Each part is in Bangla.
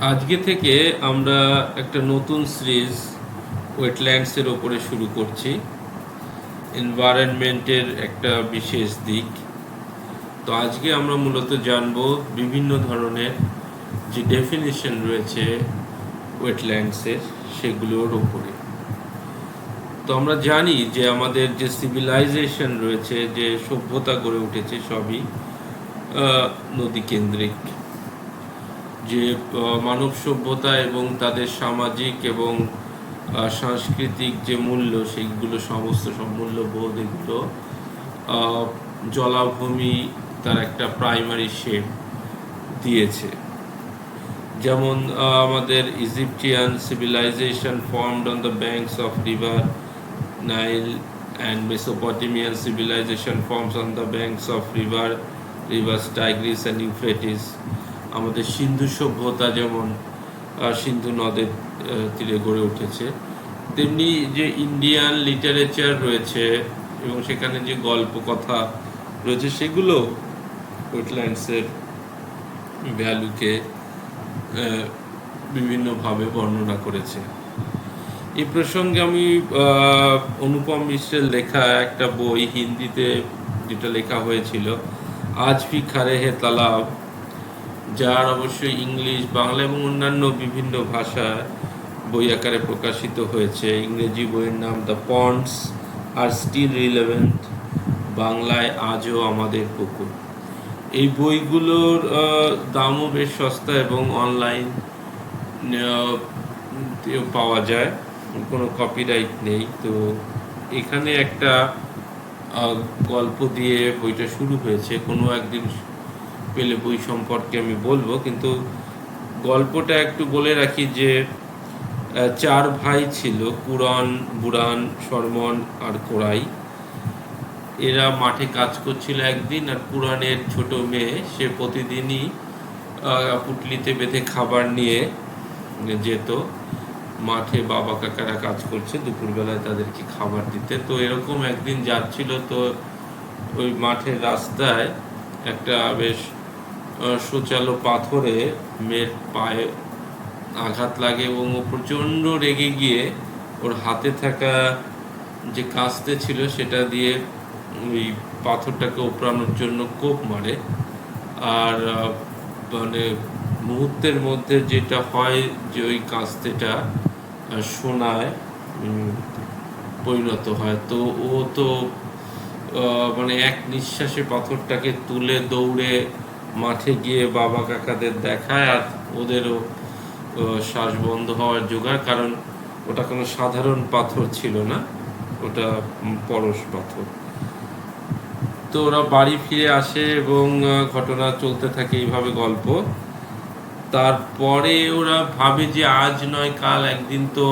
আজকে থেকে আমরা একটা নতুন সিরিজ ওয়েটল্যান্ডসের ওপরে শুরু করছি। এনভায়রনমেন্টের একটা বিশেষ দিক। তো আজকে আমরা মূলত জানব বিভিন্ন ধরনের যে ডেফিনিশন রয়েছে ওয়েটল্যান্ডসের সেগুলোর ওপরে। তো আমরা জানি যে আমাদের যে সিভিলাইজেশন রয়েছে, যে সভ্যতা গড়ে উঠেছে, সবই নদী কেন্দ্রিক। যে মানব সভ্যতা এবং তাদের সামাজিক এবং সাংস্কৃতিক যে মূল্য, সেইগুলো সমস্ত মূল্যবোধ এগুলো জলাভূমি তার একটা প্রাইমারি শেপ দিয়েছে। যেমন আমাদের Egyptian civilization formed on the banks of river Nile and Mesopotamian civilization forms on the banks of rivers Tigris and Euphrates. আমাদের সিন্ধু সভ্যতা যেমন সিন্ধু নদের তীরে গড়ে উঠেছে, তেমনি যে ইন্ডিয়ান লিটারেচার রয়েছে এবং সেখানে যে গল্প কথা রয়েছে সেগুলো ওয়েটল্যান্ডসের ভ্যালুকে বিভিন্নভাবে বর্ণনা করেছে। এই প্রসঙ্গে আমি অনুপম মিশ্রের লেখা একটা বই হিন্দিতে যেটা লেখা হয়েছিল, আজ ভি খারে হে তালাব, যার অবশ্যই ইংলিশ, বাংলা এবং অন্যান্য বিভিন্ন ভাষায় বই আকারে প্রকাশিত হয়েছে। ইংরেজি বইয়ের নাম the ponds are still relevant, বাংলায় আজও আমাদের পুকুর। এই বইগুলোর দামও বেশ সস্তা এবং অনলাইন পাওয়া যায়, কোনো কপিরাইট নেই। তো এখানে একটা গল্প দিয়ে বইটা শুরু হয়েছে। কোনো একদিন পেলে বই সম্পর্কে আমি বলবো, কিন্তু গল্পটা একটু বলে রাখি যে 4 ভাই ছিল, কুরআন, বুরান, শরমন আর কোরাই। এরা মাঠে কাজ করছিল একদিন, আর কুরআনের ছোট মেয়ে সে প্রতিদিনই পুটলিতে বেঁধে খাবার নিয়ে যেত মাঠে। বাবা কাকারা কাজ করছে, দুপুরবেলায় তাদেরকে খাবার দিতে। তো এরকম একদিন যাচ্ছিল, তো ওই মাঠের রাস্তায় একটা বেশ সোচালো পাথরে মেয়ের পায়ে আঘাত লাগে এবং ও প্রচণ্ড রেগে গিয়ে ওর হাতে থাকা যে কাস্তে ছিল সেটা দিয়ে ওই পাথরটাকে উপড়ানোর জন্য কোপ মারে। আর মানে মুহূর্তের মধ্যে যেটা হয় যে ওই কাস্তেটা সোনায় পরিণত হয়। তো ও তো মানে এক নিঃশ্বাসে পাথরটাকে তুলে দৌড়ে মাঠে গিয়ে বাবা কাকাদের দেখায়, আর ওদেরও শ্বাস বন্ধ হওয়ার জোগাড়, কারণ ওটা কোনো সাধারণ পাথর ছিল না, ওটা পরশ পাথর। তো ওরা বাড়ি ফিরে আসে এবং ঘটনা চলতে থাকে এইভাবে গল্প। তারপরে ওরা ভাবে যে আজ নয় কাল একদিন তো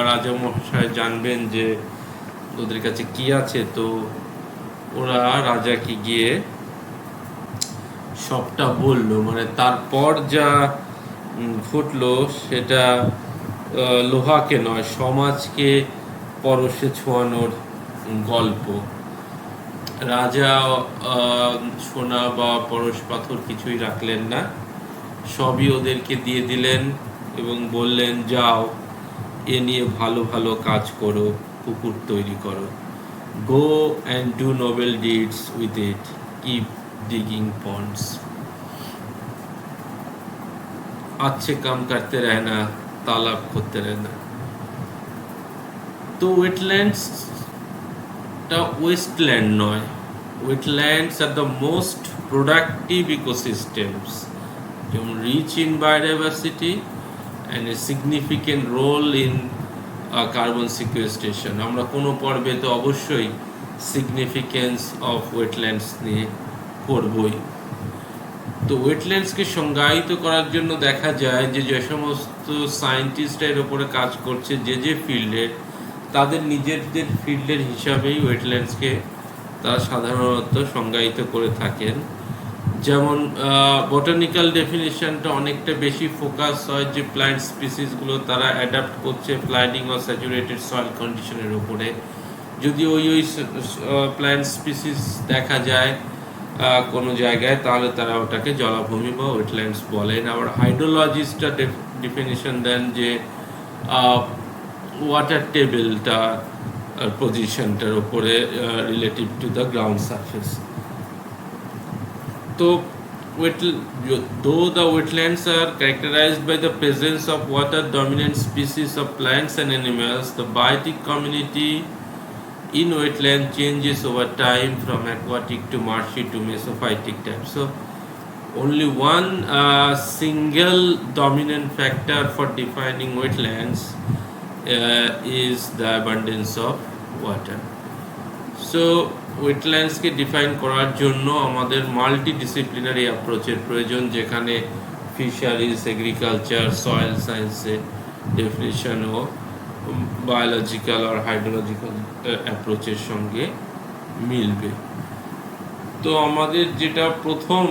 রাজামশাই জানবেন যে ওদের কাছে কি আছে। তো ওরা রাজাকে গিয়ে সবটা বললো, মানে তারপর যা ঘটলো সেটা লোহাকে নয় সমাজকে পরশে ছোঁয়ানোর গল্প। রাজা সোনা বা পরশ পাথর কিছুই রাখলেন না, সবই ওদেরকে দিয়ে দিলেন এবং বললেন, যাও এ নিয়ে ভালো ভালো কাজ করো, পুকুর তৈরি করো। Go and do noble deeds with it, keep digging ponds. अच्छे काम करते रहना, तालाब खोदते रहना। তো ওয়েটল্যান্ডসটা ওয়েস্টল্যান্ড নয়, wetlands are the most productive ecosystems, যেমন rich in biodiversity and a significant role in carbon sequestration. আমরা কোনো পর্বে তো অবশ্যই সিগনিফিকেন্স অফ ওয়েটল্যান্ডস নিয়ে পড়বই। তো ওয়েটল্যান্ডসকে সংজ্ঞায়িত করার জন্য দেখা যায় যে যে সমস্ত সায়েন্টিস্টরা এর ওপরে কাজ করছে যে ফিল্ডে, তাদের নিজেদের ফিল্ডের হিসাবেই ওয়েটল্যান্ডসকে তারা সাধারণত সংজ্ঞায়িত করে থাকেন। যেমন বটানিক্যাল ডেফিনিশনটা অনেকটা বেশি ফোকাস হয় যে প্ল্যান্ট স্পিসিসগুলো তারা অ্যাডাপ্ট করছে ফ্লাডিং বা স্যাচুরেটেড সয়েল কন্ডিশনের ওপরে। যদি ওই প্ল্যান্ট স্পিসিস দেখা যায় কোনো জায়গায়, তাহলে তারা ওটাকে জলাভূমি বা ওয়েটল্যান্ডস বলেন। আবার হাইড্রোলজিস্টরা ডেফিনিশন দেন যে ওয়াটার টেবিলটা পজিশনটার উপরে relative to the ground surface. তো though the wetlands are characterized by the presence of water dominant species of plants and animals, the biotic community in wetland changes over time from aquatic to marshy to mesophytic type. So only one single dominant factor for defining wetlands is the abundance of water. So ওয়েটল্যান্ডসকে ডিফাইন করার জন্য আমাদের মাল্টিডিসিপ্লিনারি অ্যাপ্রোচের প্রয়োজন, যেখানে ফিশারিজ, এগ্রিকালচার, সয়েল সায়েন্সের ডেফিনিশন ও বায়োলজিক্যাল আর হাইড্রোলজিক্যাল অ্যাপ্রোচের সঙ্গে মিলবে। তো আমাদের যেটা প্রথম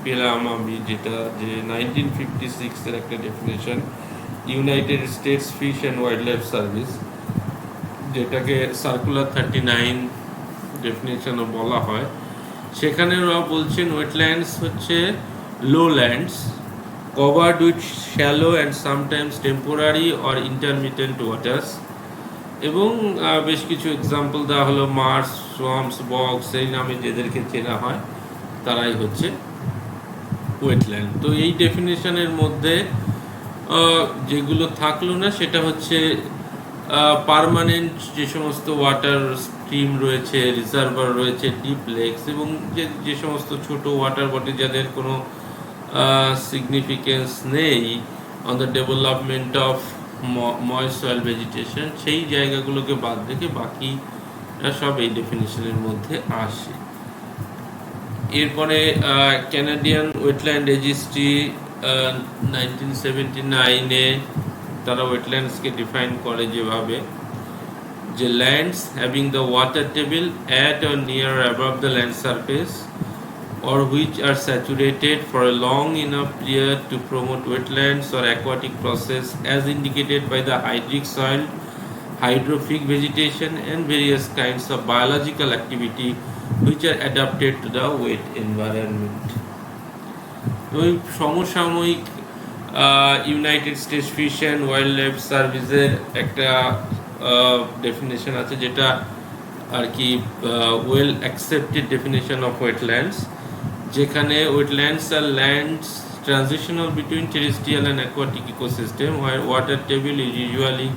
পেলাম আমি, যেটা যে 1956-এর একটা definition, United states fish and wild life service, যেটাকে সার্কুলার 39 ডেফিনেশনও বলা হয়। সেখানে ওরা বলছেন ওয়েটল্যান্ডস হচ্ছে lowlands covered with shallow and sometimes temporary or intermittent waters, এবং বেশ কিছু এক্সাম্পল দেওয়া হলো মার্শ, সোয়াম্পস, বগস, এই নামে যাদেরকে চেনা হয় তারাই হচ্ছে ওয়েটল্যান্ড। তো এই ডেফিনেশনের মধ্যে যেগুলো থাকলো না সেটা হচ্ছে পার্মানেন্ট যে সমস্ত ওয়াটার স্ট্রিম রয়েছে, রিজার্ভার রয়েছে, ডিপ লেকস, এবং যে সমস্ত ছোট ওয়াটার বডি যাদের কোনো সিগনিফিকেন্স নেই on the development of moist soil vegetation, সেই জায়গাগুলোকে বাদ রেখে বাকি সব এই ডেফিনেশনের মধ্যে আসে। এরপরে ক্যানাডিয়ান ওয়েটল্যান্ড রেজিস্ট্রি 1979-এ তারা ওয়েটল্যান্ডসকে ডিফাইন করে যেভাবে, যে lands having the water table at or near above the land surface or which are saturated for a long enough period to promote wetlands or aquatic process as indicated by the hydric soil, hydrophic vegetation and various kinds of biological activity which are adapted to the wet environment. ওই সমসাময়িক United states fish and wild life সার্ভিসের একটা ডেফিনেশন আছে, যেটা আর কি well accepted definition of wetlands, যেখানে wetlands R lands transitional between terrestrial and aquatic ecosystem where water table is usually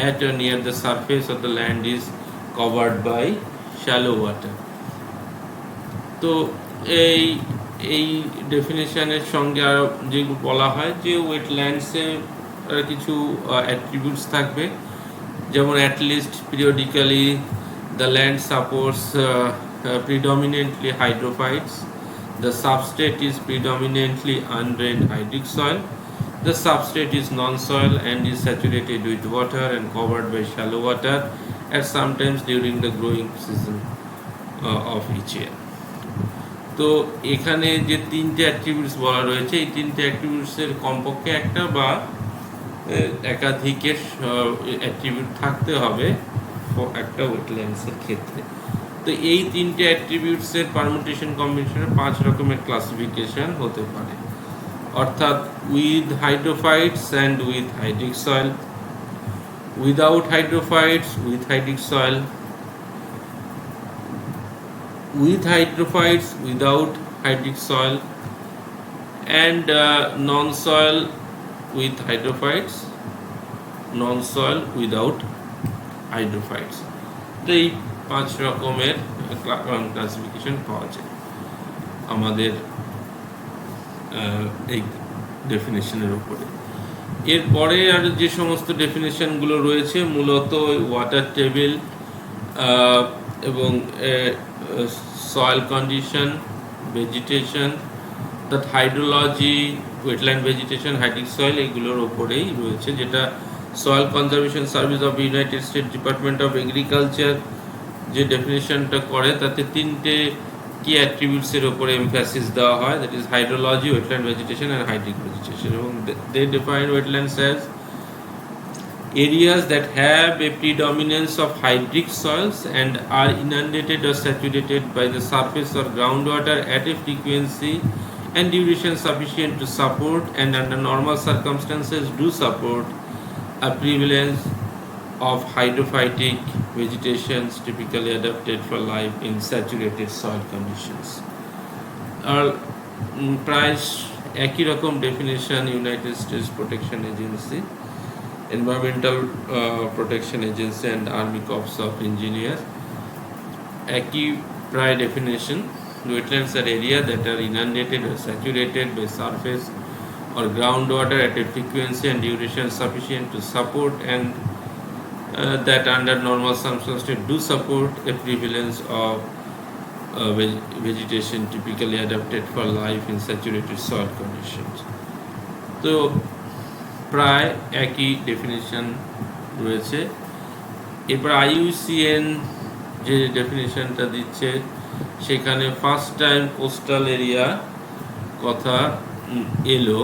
at or near the surface of the land is covered by shallow water. তো এই ডেফিনেশনের সঙ্গে আর যেগুলো বলা হয় যে ওয়েটল্যান্ডসে কিছু অ্যাট্রিবিউটস থাকবে, যেমন at least periodically the land supports predominantly hydrophytes, the substrate is predominantly undrained hydric soil, the substrate is non-soil and is saturated with water and covered by shallow water at sometimes during the growing season of each year. তো এখানে যে তিনটে অ্যাট্রিবিউটস বলা রয়েছে, এই তিনটে অ্যাট্রিবিউটসের কমপক্ষে একটা বা একাধিকের অ্যাট্রিবিউট থাকতে হবে একটা ওয়েটল্যান্ডসের ক্ষেত্রে। তো এই তিনটে অ্যাট্রিবিউটসের পারমুটেশন কম্বিনেশনে 5 রকমের ক্লাসিফিকেশন হতে পারে, অর্থাৎ with hydrophytes and with hydric soil, without hydrophytes, with hydric soil, with hydrophytes, without hydric soil, and non-soil with hydrophytes, non-soil without hydrophytes. তো এই 5 রকমের ক্লাসিফিকেশন পাওয়া যায় আমাদের এই ডেফিনেশনের উপরে। এরপরে আর যে সমস্ত ডেফিনেশনগুলো রয়েছে মূলত ওয়াটার টেবিল এবং soil condition, vegetation, that hydrology, wetland vegetation, hydric soil, এগুলোর উপরেই রয়েছে, যেটা soil conservation service of United state department of agriculture যে ডেফিনেশনটা করে তাতে তিনটে কি অ্যাট্রিবিউটসের উপরে এমফাসিস দেওয়া হয়, that is hydrology, wetland vegetation and hydric vegetation, এবং they define wetlands as Areas that have a predominance of hydric soils and are inundated or saturated by the surface or groundwater at a frequency and duration sufficient to support and under normal circumstances do support a prevalence of hydrophytic vegetations typically adapted for life in saturated soil conditions. আর প্রায় একই রকম definition United states protection agency, environmental protection agency and army corps of engineer একই প্রায় definition. Wetlands are areas that are inundated or saturated by surface or groundwater at a frequency and duration sufficient to support and that under normal circumstances do support a prevalence of vegetation typically adapted for life in saturated soil conditions. তো প্রায় একই ডেফিনেশন রয়েছে. এরপর IUCN যে ডেফিনেশনটা দিচ্ছে সেখানে ফার্স্ট টাইম কোস্টাল এরিয়া কথা এলো.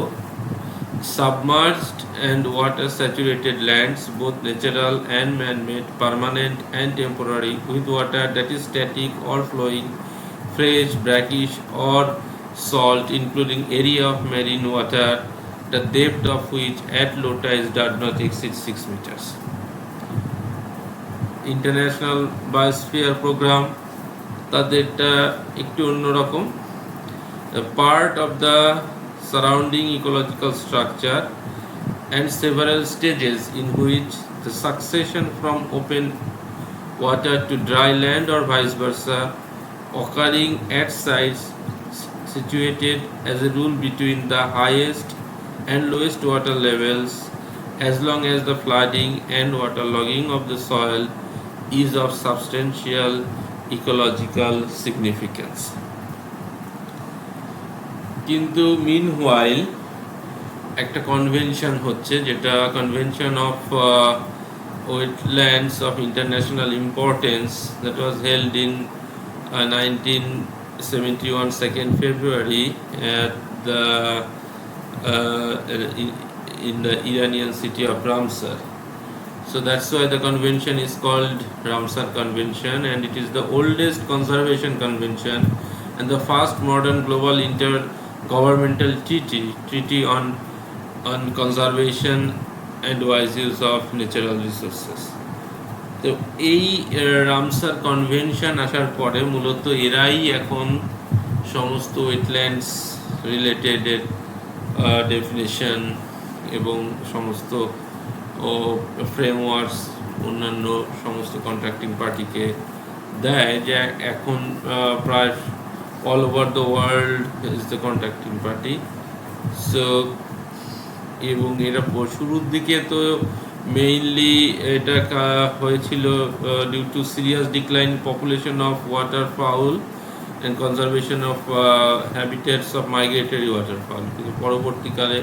Submerged and water saturated lands, both natural and man-made, permanent and temporary, with water that is static or flowing, fresh, brackish or salt, including area of marine water, the depth of which at low tides does not exceed 6 meters. International Biosphere Program তাদেরটা একটু অন্যরকম. The part of the surrounding ecological structure and several stages in which the succession from open water to dry land or vice versa occurring at sites situated as a rule between the highest and lowest water levels as long as the flooding and waterlogging of the soil is of substantial ecological significance. কিন্তু মিনওয়াইল একটা কনভেনশন হচ্ছে যেটা convention of wetlands of international importance that was held in 1971 2nd February at the in the Iranian city of Ramsar. So that's why the convention is called Ramsar Convention, and it is the oldest conservation convention and the first modern global intergovernmental treaty on conservation and wise use of natural resources. তো এই রামসার কনভেনশন আসার পরে মূলত এরাই এখন সমস্ত ওয়েটল্যান্ডস রিলেটেড ডেফিনেশন এবং সমস্ত ফ্রেমওয়ার্কস অন্যান্য সমস্ত কন্ট্রাক্টিং পার্টিকে দেয়, যে এখন প্রায় all over the world is the contracting party. So এবং এরা শুরুর দিকে তো মেইনলি এটা হয়েছিল due to serious decline population of water fowl and conservation of habitats of migratory water fowl. কিন্তু পরবর্তীকালে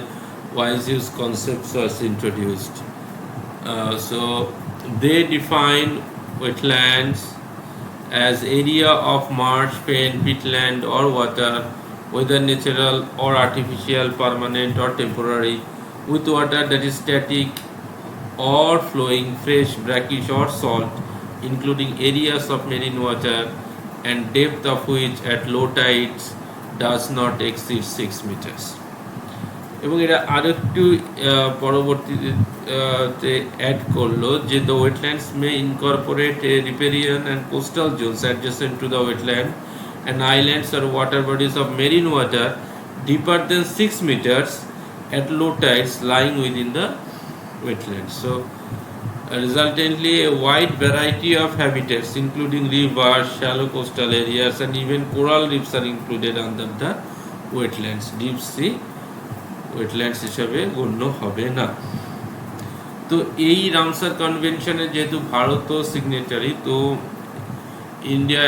wise use concepts was introduced. So they define wetlands as area of marsh, fen, peatland or water, whether natural or artificial, permanent or temporary, with water that is static or flowing, fresh, brackish or salt, including areas of marine water and depth of which at low tides does not exceed 6 meters. এবং এরা আরেকটু পরবর্তীতে অ্যাড করলো যে the wetlands may incorporate a riparian and coastal zones adjacent to the wetland and islands or water bodies of marine water deeper than 6 meters at low tides lying within the wetlands. So resultantly a wide variety of habitats including rivers, shallow coastal areas and even coral reefs are included under the wetlands. Deep sea wetlands হিসাবে গণ্য হবে না. তো এই রামসার কনভেনশনে যেহেতু ভারতও সিগনেটারি, তো India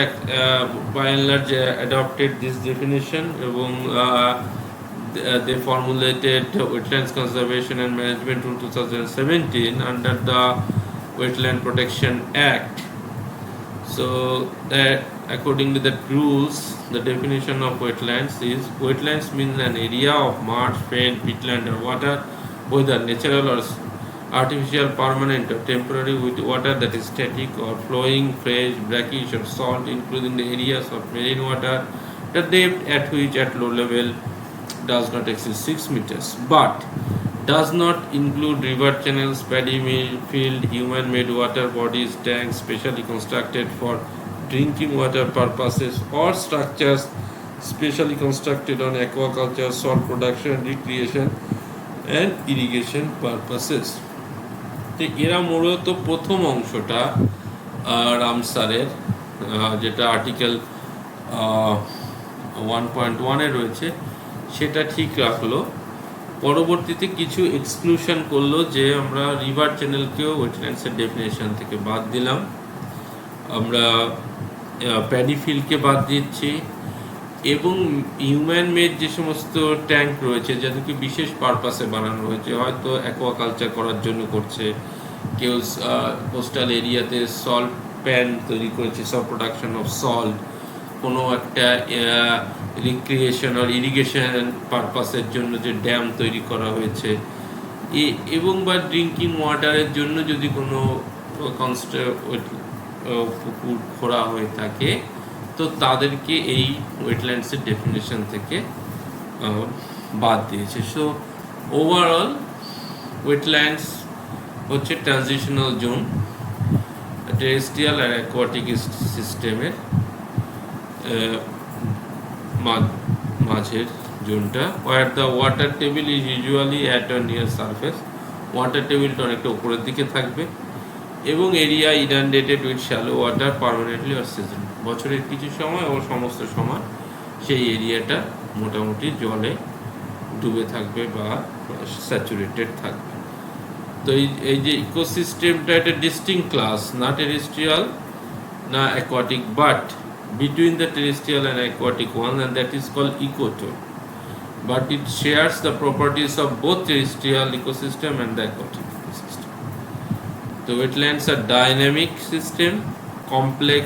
by and large adopted this definition এবং they formulated Wetlands Conservation and Management Rule 2017 under the Wetland Protection Act. So that according to the rules, the definition of wetlands is wetlands means an area of marsh, fen, peatland or water, whether natural or artificial, permanent or temporary, with water that is static or flowing, fresh, brackish or salt, including the areas of marine water, the depth at which at low level does not exceed 6 meters, but does not include river channels, paddy field, human-made water bodies, tanks specially constructed for drinking water purposes, or structures specially constructed on aquaculture, salt production, recreation and irrigation purposes. তো এরা মূলত প্রথম অংশটা রামসারের যেটা আর্টিকেল 1.1 রয়েছে সেটা ঠিক রাখলো। পরবর্তীতে কিছু এক্সক্লুশন করলো, যে আমরা রিভার চ্যানেলকেও ওয়েটল্যান্ডসের ডেফিনেশন থেকে বাদ দিলাম, আমরা প্যাডি ফিল্ডকে বাদ দিচ্ছি, এবং হিউম্যান মেড যে সমস্ত ট্যাঙ্ক রয়েছে যাদেরকে বিশেষ পারপাসে বানানো হয়েছে, হয়তো অ্যাকোয়াকালচার করার জন্য করছে, কেউ কোস্টাল এরিয়াতে সল্ট প্যান তৈরি করেছে, সল্ট প্রোডাকশন অফ সল্ট, কোনো একটা রিক্রিয়েশন আর ইরিগেশন পারপাসের জন্য যে ড্যাম তৈরি করা হয়েছে, এবং বা ড্রিঙ্কিং ওয়াটারের জন্য যদি কোনো পুকুর খোঁড়া হয়ে থাকে, তো তাদেরকে এই ওয়েটল্যান্ডসের ডেফিনেশন থেকে বাদ দিয়েছে। সো ওভারঅল ওয়েটল্যান্ডস হচ্ছে ট্রানজিশনাল জোন, টেরেস্ট্রিয়াল আর অ্যাকোয়াটিক সিস্টেমের মাঝের জোনটা, where the water table is usually at or near surface, water টেবিলটা অনেকটা উপরের দিকে থাকবে, এবং area inundated with shallow water permanently or season, বছরের কিছু সময় ও সমস্ত সময় সেই এরিয়াটা মোটামুটি জলে ডুবে থাকবে বা স্যাচুরেটেড থাকবে। তো এই যে ইকোসিস্টেমটা এটা ডিস্টিংক্ট ক্লাস, না টেরেস্ট্রিয়াল না aquatic, but between the terrestrial and aquatic one, and that is called ecotone, but it shares the properties of both terrestrial ecosystem and the aquatic ecosystem. The wetlands are dynamic system, complex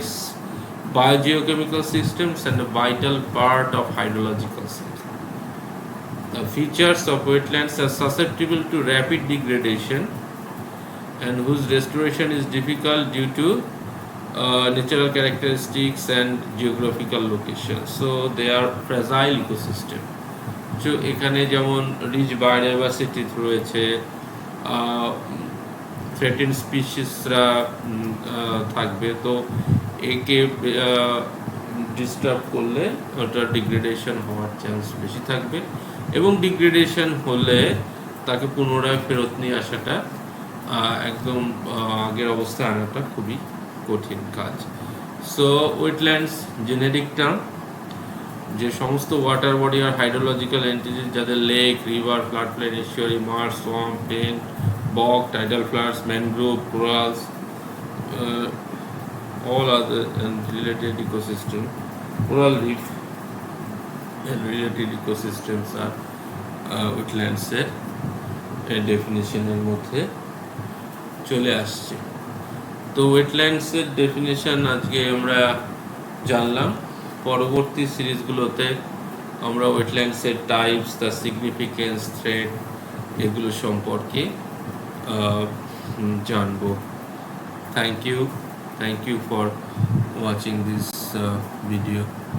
biogeochemical systems, and a vital part of hydrological cycle. The features of wetlands are susceptible to rapid degradation and whose restoration is difficult due to natural characteristics and geographical location, so they are fragile ecosystem. So এখানে যেমন রিচ বায়োডাইভার্সিটি রয়েছে, থ্রেটেন্ড স্পিসিসরা থাকবে, তো একে ডিস্টার্ব করলে ওটা ডিগ্রেডেশন হওয়ার চান্স বেশি থাকবে, এবং ডিগ্রেডেশন হলে তাকে পুনরায় ফেরত নিয়ে আসাটা একদম আগের অবস্থায় আনাটা খুবই কঠিন কাজ। সো ওয়েটল্যান্ডস জেনেরিক টার্ম, যে সমস্ত ওয়াটার বডি আর হাইড্রোলজিক্যাল এন্টিটি যাদের lake, river, floodplain, estuary, marsh, swamp, fen, bog, tidal floods, mangrove, corals, all other and related ecosystem, coral reef and related ecosystems are wetlands এর ডেফিনিশনের মধ্যে চলে আসছে। তো ওয়েটল্যান্ডসের ডেফিনেশন আজকে আমরা জানলাম। পরবর্তী সিরিজগুলোতে আমরা ওয়েটল্যান্ডসের টাইপস, দ্য সিগনিফিকেন্স, থ্রেট, এগুলো সম্পর্কে জানবো। Thank you for watching this video.